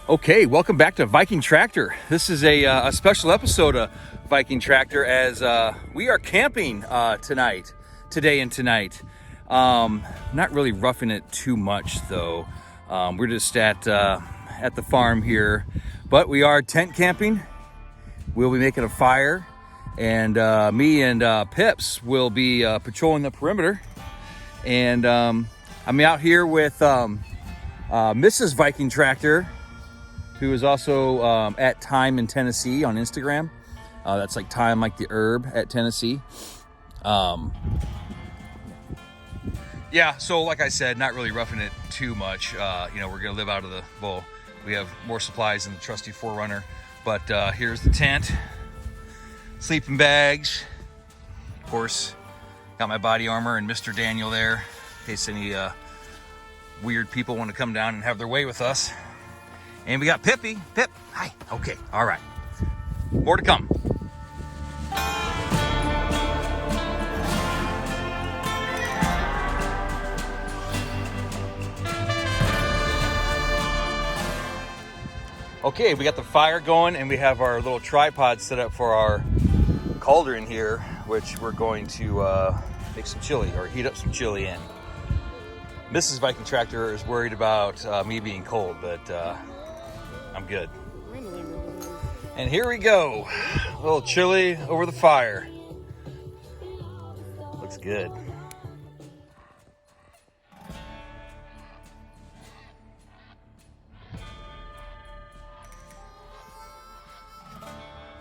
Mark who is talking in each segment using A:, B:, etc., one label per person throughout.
A: Okay, welcome back to Viking Tractor. This is a special episode of Viking Tractor as we are camping today and tonight. Not really roughing it too much though. We're just at the farm here, but we are tent camping. We'll be making a fire, and me and Pips will be patrolling the perimeter. And I'm out here with Mrs. Viking Tractor, who is also at Time in Tennessee on Instagram. That's like Time like the herb at Tennessee. Yeah, so like I said, not really roughing it too much. We're gonna live out of the bowl. We have more supplies than the trusty 4Runner, but here's the tent, sleeping bags. Of course, got my body armor and Mr. Daniel there, in case any weird people want to come down and have their way with us. And we got Pip, hi, okay, all right. More to come. Okay, we got the fire going and we have our little tripod set up for our cauldron here, which we're going to make some chili or heat up some chili in. Mrs. Viking Tractor is worried about me being cold, but I'm good. And here we go. A little chili over the fire. Looks good.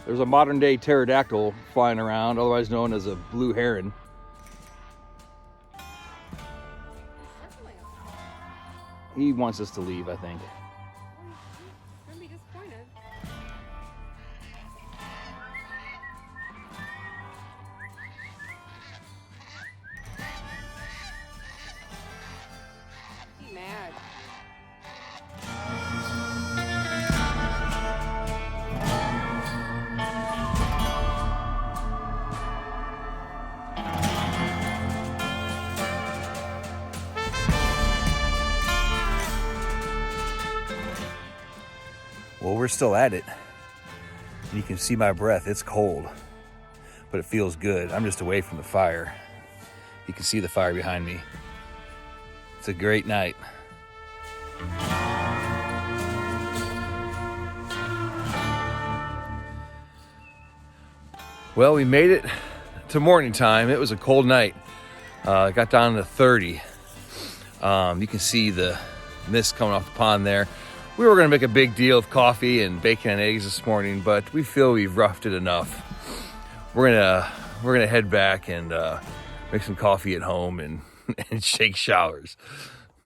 A: There's a modern day pterodactyl flying around, otherwise known as a blue heron. He wants us to leave, I think. Well, we're still at it. And you can see my breath. It's cold, but it feels good. I'm just away from the fire. You can see the fire behind me. It's a great night. Well, we made it to morning time. It was a cold night. It got down to 30. You can see the mist coming off the pond there. We were going to make a big deal of coffee and bacon and eggs this morning, but we feel we've roughed it enough. We're gonna head back and make some coffee at home and shake showers.